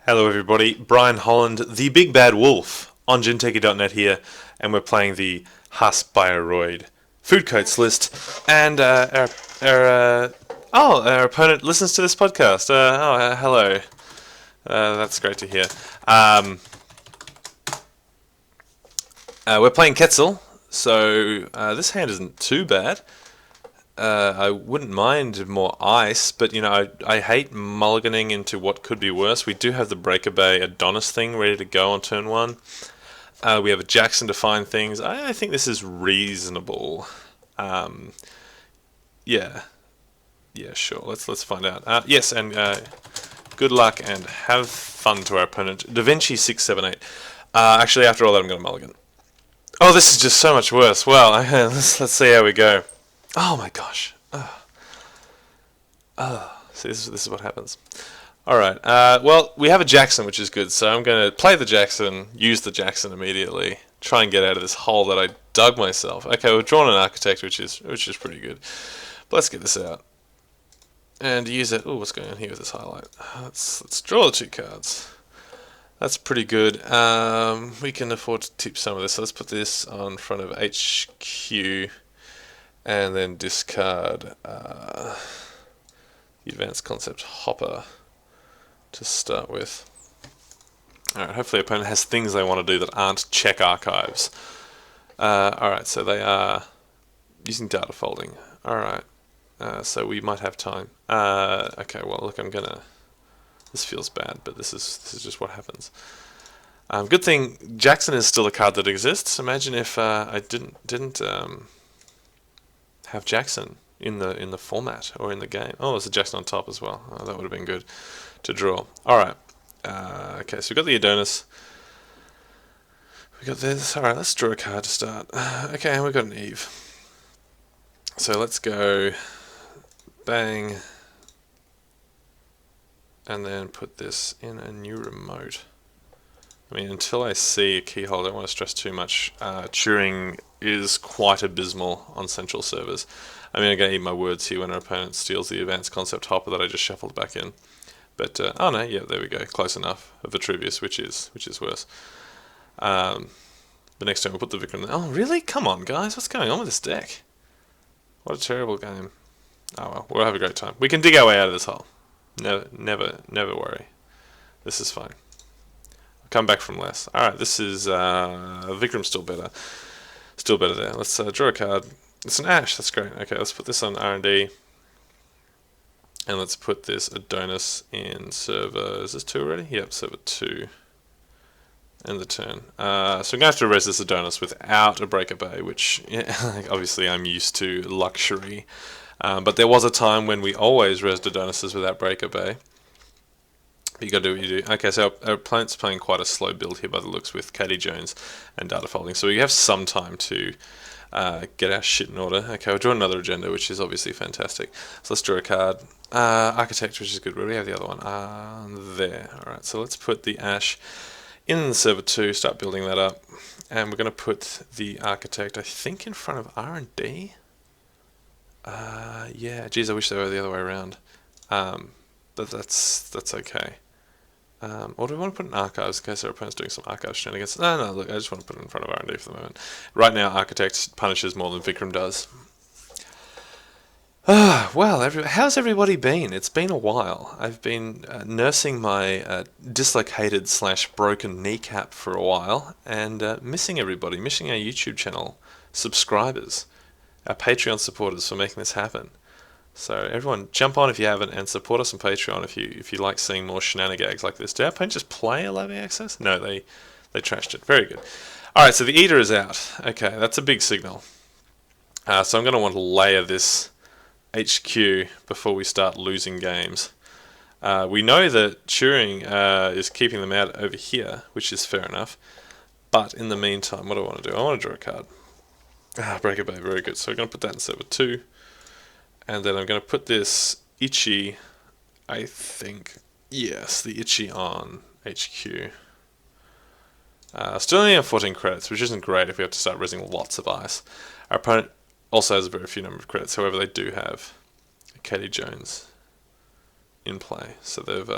Hello everybody, Brian Holland, the Big Bad Wolf, on gintechie.net here, and we're playing the Haspyroid Foodcoats list, and our opponent listens to this podcast. Hello. That's great to hear. Um, we're playing Quetzal, so this hand isn't too bad. I wouldn't mind more ice, but I hate mulliganing into what could be worse. We do have the Breaker Bay Adonis thing ready to go on turn one. We have a Jackson to find things. I think this is reasonable. Um, yeah, yeah, sure. Let's find out. Yes, and good luck and have fun to our opponent, Da Vinci 678. Actually, after all that, I'm going to mulligan. Oh, this is just so much worse. Well, let's see how we go. Oh my gosh. See, this is what happens. Alright, well, we have a Jackson, which is good, so I'm going to play the Jackson, use the Jackson immediately, try and get out of this hole that I dug myself. Okay, we've drawn an Architect, which is pretty good. But let's get this out. And use it. Oh, what's going on here with this highlight? Let's draw the two cards. That's pretty good. We can afford to tip some of this, so let's put this on front of HQ. And then discard the Advanced Concept Hopper to start with. Alright, hopefully the opponent has things they want to do that aren't check archives. Alright, so they are using data folding. Alright, so we might have time. Okay, well look, this feels bad, but this is just what happens. Good thing Jackson is still a card that exists. Imagine if I didn't have Jackson in the format or in the game. Oh, there's a Jackson on top as well. Oh, that would have been good to draw. Alright. Okay, so we've got the Adonis. We got this. Alright, let's draw a card to start. Okay, and we've got an Eve. So let's go bang. And then put this in a new remote. I mean, until I see a keyhole, I don't want to stress too much. Turing is quite abysmal on central servers. I mean, I'm going to eat my words here when our opponent steals the Advanced Concept Hopper that I just shuffled back in. But, oh no, yeah, there we go. Close enough of Vitruvius, which is worse. The next time we'll put the Vicar in there. Oh, really? Come on, guys. What's going on with this deck? What a terrible game. Oh well, we'll have a great time. We can dig our way out of this hole. Never worry. This is fine. Come back from less. Alright, this is Vikram's still better. Still better there. Let's draw a card. It's an Ash, that's great. Okay, let's put this on R&D. And let's put this Adonis in server. Is this 2 already? Yep, server 2. End the turn. So I'm going to have to res this Adonis without a Breaker Bay, which obviously I'm used to luxury. But there was a time when we always resed Adonises without Breaker Bay. You gotta do what you do. Okay, so our opponent's playing quite a slow build here by the looks with Katie Jones and data folding. So we have some time to get our shit in order. Okay, we'll draw another agenda, which is obviously fantastic. So let's draw a card. Architect, which is good. Where do we have the other one? There. Alright, so let's put the Ash in the server 2, start building that up. And we're going to put the Architect, I think, in front of R&D. Yeah, geez, I wish they were the other way around. But that's okay. Or do we want to put in archives in case our opponent's doing some archive shenanigans? No, look, I just want to put it in front of R&D for the moment. Right now, Architect punishes more than Vikram does. Well, how's everybody been? It's been a while. I've been nursing my dislocated/broken kneecap for a while, and missing everybody, missing our YouTube channel subscribers, our Patreon supporters for making this happen. So everyone, jump on if you haven't, and support us on Patreon if you like seeing more shenanigans like this. Did our opponent just play a live access? No, they trashed it. Very good. All right, so the Eater is out. Okay, that's a big signal. So I'm going to want to layer this HQ before we start losing games. We know that Turing is keeping them out over here, which is fair enough. But in the meantime, what do I want to do? I want to draw a card. Breaker Bay, very good. So we're going to put that in server 2. And then I'm going to put this Ichi, I think, yes, the Ichi on HQ. Still only have 14 credits, which isn't great if we have to start raising lots of ice. Our opponent also has a very few number of credits, however they do have Katie Jones in play. So they've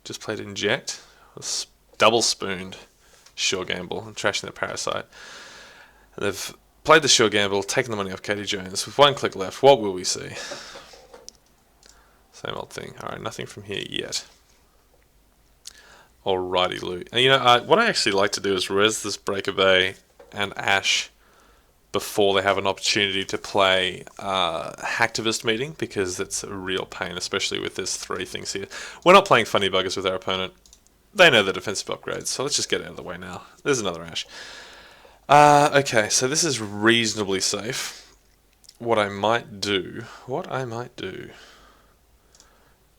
just played Inject. Double spooned Sure Gamble and trashing the Parasite. And they've played the Sure Gamble, taken the money off Katie Jones. With one click left, what will we see? Same old thing. Alright, nothing from here yet. Alrighty, Lou. And what I actually like to do is res this Breaker Bay and Ash before they have an opportunity to play Hacktivist Meeting, because it's a real pain, especially with this 3 things here. We're not playing Funny Buggers with our opponent. They know the defensive upgrades, so let's just get out of the way now. There's another Ash. Okay, so this is reasonably safe. What I might do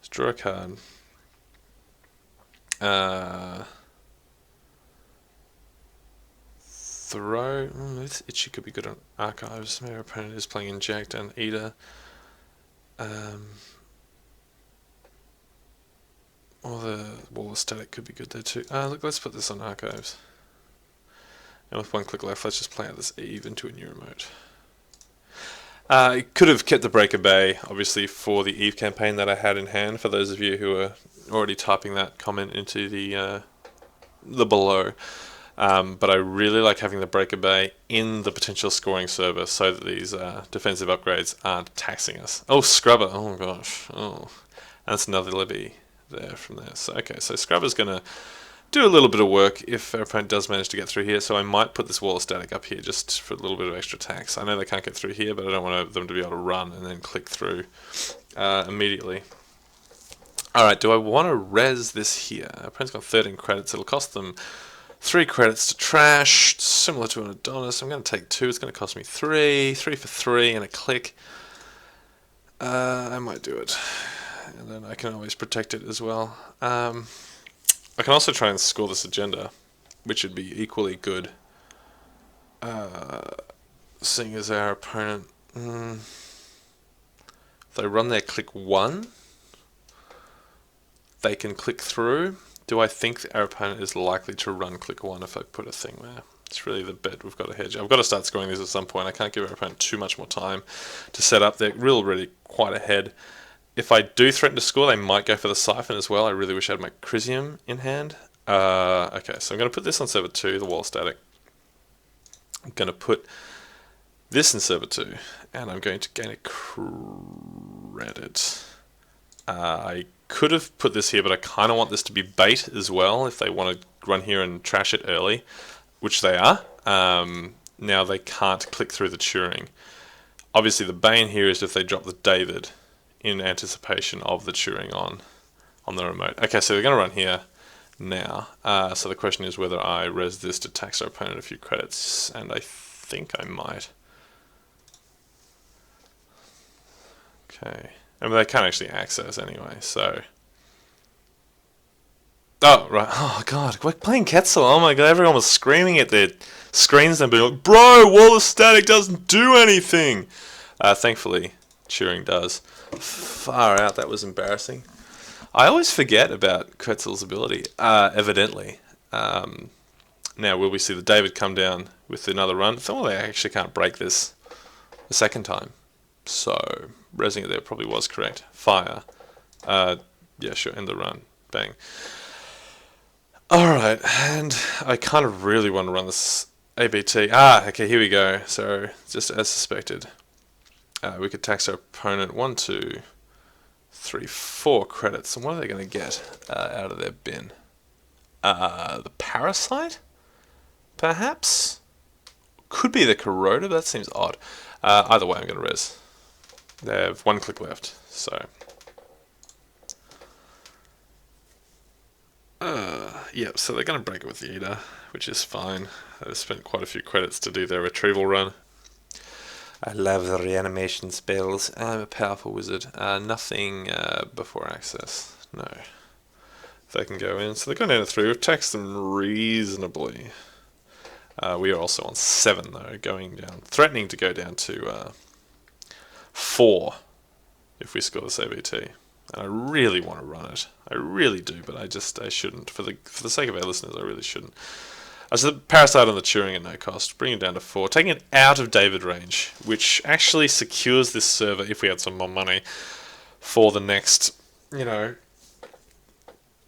is draw a card. Throw. This Itchy could be good on Archives. My opponent is playing Inject and Eater. Or the Wall of Static could be good there too. Look, let's put this on Archives. And with one click left, let's just play out this Eve into a new remote. Could have kept the Breaker Bay, obviously, for the Eve campaign that I had in hand, for those of you who are already typing that comment into the below. But I really like having the Breaker Bay in the potential scoring server so that these defensive upgrades aren't taxing us. Oh, Scrubber. Oh, gosh. Oh, and that's another Libby there from there. So, okay, so Scrubber's going to do a little bit of work if our opponent does manage to get through here. So I might put this Wall of Static up here just for a little bit of extra tax. I know they can't get through here, but I don't want them to be able to run and then click through immediately. Alright, do I want to res this here? Our opponent's got 13 credits. It'll cost them 3 credits to trash, similar to an Adonis. I'm going to take 2. It's going to cost me 3. 3 for 3 and a click. I might do it. And then I can always protect it as well. I can also try and score this agenda, which would be equally good. Seeing as our opponent... if they run their click 1, they can click through. Do I think our opponent is likely to run click 1 if I put a thing there? It's really the bet we've got to hedge. I've got to start scoring these at some point. I can't give our opponent too much more time to set up. They're really quite ahead. If I do threaten to score, they might go for the Siphon as well. I really wish I had my Chrysium in hand. Okay, so I'm going to put this on server 2, the Wall Static. I'm going to put this in server 2, and I'm going to gain a credit. I could have put this here, but I kind of want this to be bait as well if they want to run here and trash it early, which they are. Now they can't click through the Turing. Obviously the bane here is if they drop the David in anticipation of the Turing on the remote. Okay, so they're going to run here now. So the question is whether I res this to tax our opponent a few credits, and I think I might. Okay. I mean, they can't actually access anyway, so... Oh, right. Oh, God. We're playing Quetzal. Oh, my God. Everyone was screaming at their screens and being like, bro, Wall of Static doesn't do anything. Thankfully, Turing does. Far out. That was embarrassing. I always forget about Quetzal's ability, evidently. Now, will we see the David come down with another run? Oh, they actually can't break this a second time. So, resing it there probably was correct. Fire. Yeah, sure, end the run. Bang. Alright, and I kind of really want to run this ABT. Okay, here we go. So, just as suspected. We could tax our opponent 1, 2, 3, 4 credits. And what are they going to get out of their bin? The Parasite? Perhaps? Could be the Corrosive, that seems odd. Either way, I'm going to res. They have 1 click left, so... Yep, so they're going to break it with the Eater, which is fine. They've spent quite a few credits to do their retrieval run. I love the reanimation spells. I'm a powerful wizard. Nothing before access. No. They can go in. So they're going down to 3. We've taxed them reasonably. We are also on 7 though, going down, threatening to go down to 4 if we score this ABT. And I really want to run it. I really do, but I shouldn't. For the sake of our listeners, I really shouldn't. So the Parasite on the Turing at no cost, bring it down to 4, taking it out of David range, which actually secures this server, if we had some more money, for the next,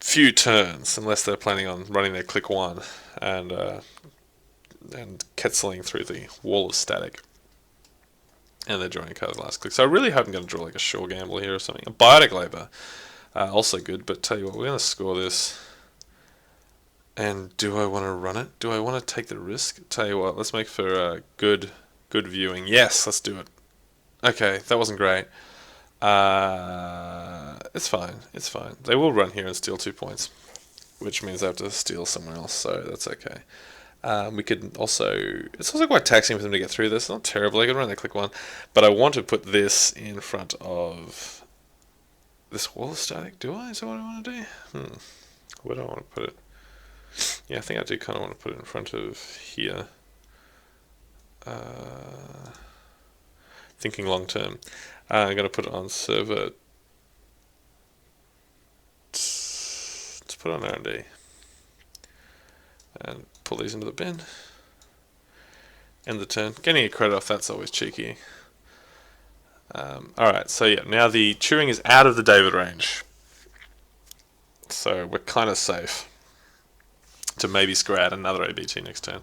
few turns, unless they're planning on running their click one and ketzeling through the wall of static. And they're drawing a card of the last click. So I really hope I'm going to draw like a sure gamble here or something. A biotic labor, also good. But tell you what, we're going to score this. And do I want to run it? Do I want to take the risk? Tell you what, let's make for good viewing. Yes, let's do it. Okay, that wasn't great. It's fine. It's fine. They will run here and steal 2 points, which means I have to steal somewhere else, so that's okay. We could also... It's also quite taxing for them to get through this. Not terrible. I could run the click one. But I want to put this in front of this wall of static. Do I? Is that what I want to do? Where do I want to put it? Yeah, I think I do kind of want to put it in front of here. Thinking long term. I'm going to put it on server. Let's put it on R&D. And pull these into the bin. End the turn. Getting a credit off that's always cheeky. Alright, so yeah, now the Turing is out of the David range. So we're kind of safe to maybe score out another ABT next turn.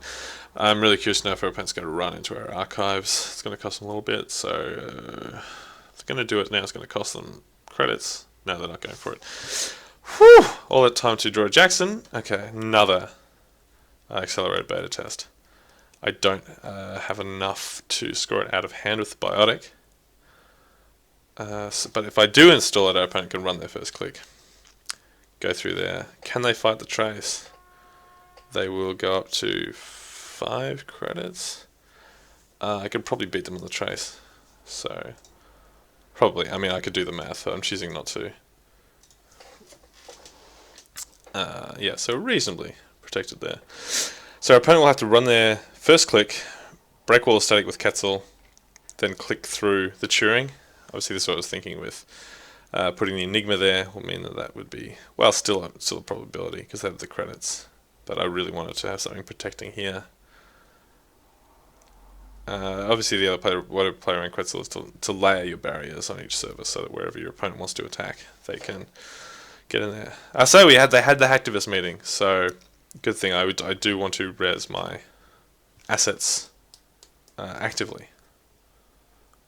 I'm really curious to know if our opponent's going to run into our archives. It's going to cost them a little bit, so it's going to do it now. It's going to cost them credits. No, they're not going for it. Whew! All that time to draw a Jackson. Okay, another accelerated beta test. I don't have enough to score it out of hand with the biotic. But if I do install it, our opponent can run their first click. Go through there. Can they fight the trace? They will go up to 5 credits. I could probably beat them on the trace. So, probably. I mean, I could do the math, but I'm choosing not to. Yeah, so reasonably protected there. So our opponent will have to run their first click, break wall of static with Ketzel, then click through the Turing. Obviously this is what I was thinking with putting the Enigma there will mean that would be, well, still a probability because they have the credits. But I really wanted to have something protecting here. Obviously the other player around Quetzal is to layer your barriers on each server so that wherever your opponent wants to attack, they can get in there. So they had the hacktivist meeting, so good thing. I do want to res my assets actively.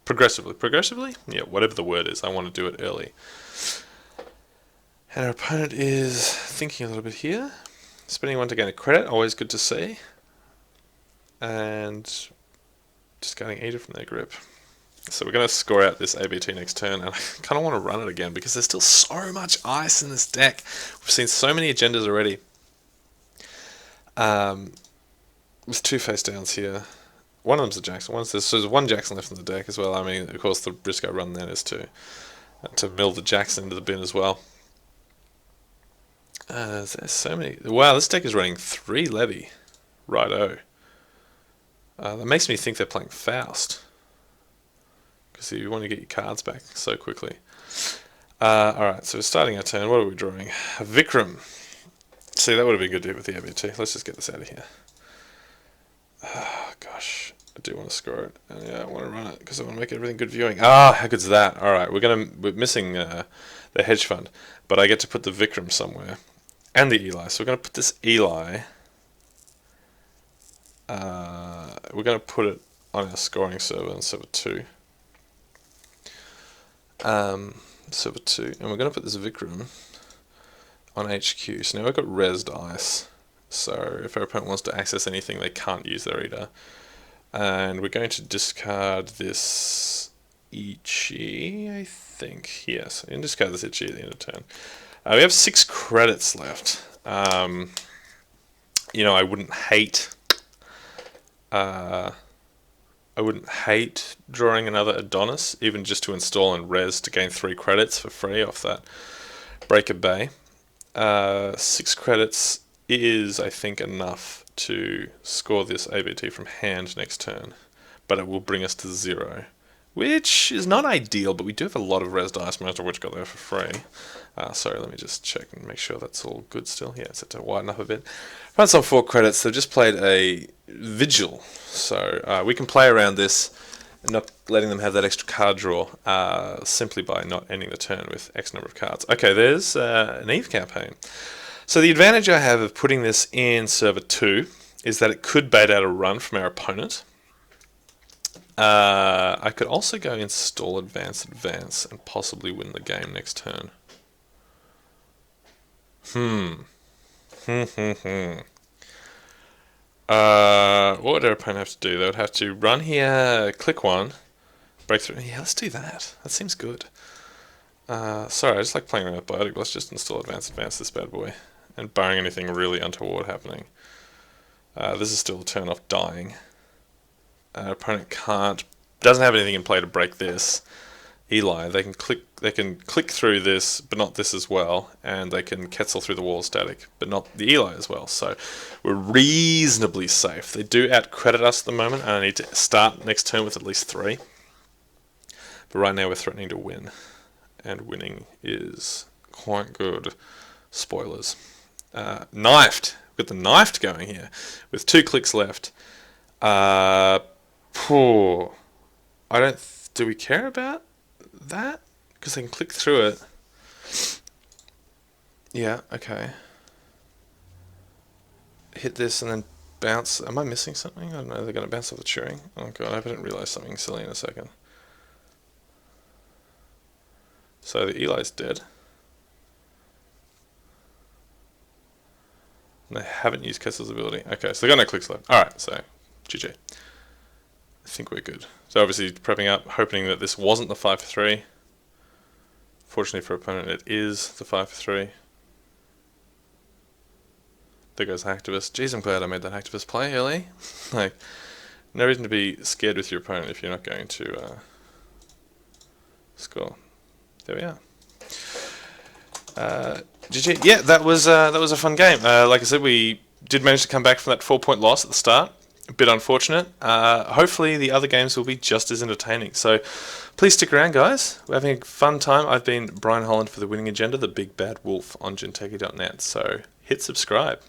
Progressively? Yeah, whatever the word is, I want to do it early. And our opponent is thinking a little bit here. Spending 1 to gain a credit, always good to see. And discarding Eda from their grip. So we're going to score out this ABT next turn, and I kind of want to run it again because there's still so much ice in this deck. We've seen so many agendas already. With 2 face downs here. One of them's a Jackson. So there's 1 Jackson left in the deck as well. I mean, of course, the risk I run then is to mill the Jackson into the bin as well. There's so many. Wow, this deck is running 3 Levy. Righto. That makes me think they're playing Faust. Because you want to get your cards back so quickly. Alright, so we're starting our turn. What are we drawing? A Vikram. See, that would have been good to do with the ABT. Let's just get this out of here. Gosh, I do want to score it. And yeah, I want to run it because I want to make everything good viewing. How good's that? Alright, we're missing the hedge fund. But I get to put the Vikram somewhere. And the Eli. So we're going to put this Eli. We're going to put it on our scoring server on server 2. Server 2. And we're going to put this Vikram on HQ. So now we've got resed ice. So if our opponent wants to access anything, they can't use their Eda. And we're going to discard this Ichi, I think. Yes, and discard this Ichi at the end of turn. We have 6 credits left. You know, I wouldn't hate drawing another Adonis, even just to install and res to gain 3 credits for free off that Breaker Bay. 6 credits is, I think, enough to score this ABT from hand next turn, but it will bring us to 0, which is not ideal, but we do have a lot of res dice, most of which got there for free. Sorry, let me just check and make sure that's all good still. Yeah, it's set to widen up a bit. Runs on 4 credits. They've just played a Vigil, so we can play around this and not letting them have that extra card draw simply by not ending the turn with X number of cards. Okay, there's an Eve campaign. So the advantage I have of putting this in server 2 is that it could bait out a run from our opponent. I could also go install advance and possibly win the game next turn. What would our opponent have to do? They would have to run here, click one, break through. Yeah, let's do that. That seems good. Sorry, I just like playing around with Biotic. Let's just install advance this bad boy. And barring anything really untoward happening. This is still a turn off dying. Our opponent doesn't have anything in play to break this. Eli, they can click through this, but not this as well, and they can Quetzal through the wall static, but not the Eli as well. So we're reasonably safe. They do outcredit us at the moment, and I need to start next turn with at least 3. But right now we're threatening to win, and winning is quite good. Spoilers. Knifed. We've got the knifed going here with 2 clicks left. Do we care about that? Because they can click through it. Yeah, okay. Hit this and then bounce. Am I missing something? I don't know. They're going to bounce off the Turing. Oh god, I hope I didn't realise something silly in a second. So the Eli's dead. And they haven't used Kessel's ability. Okay, so they got no clicks left. Alright, so GG. I think we're good. So obviously prepping up, hoping that this wasn't the 5 for 3. Fortunately for opponent, it is the 5 for 3. There goes Hacktivist. Jeez, I'm glad I made that Hacktivist play early. Like, no reason to be scared with your opponent if you're not going to score. There we are. GG. Yeah, that was a fun game. Like I said, we did manage to come back from that 4-point loss at the start. A bit unfortunate. Hopefully the other games will be just as entertaining. So please stick around, guys. We're having a fun time. I've been Brian Holland for The Winning Agenda, the big bad wolf on Jinteki.net. So hit subscribe.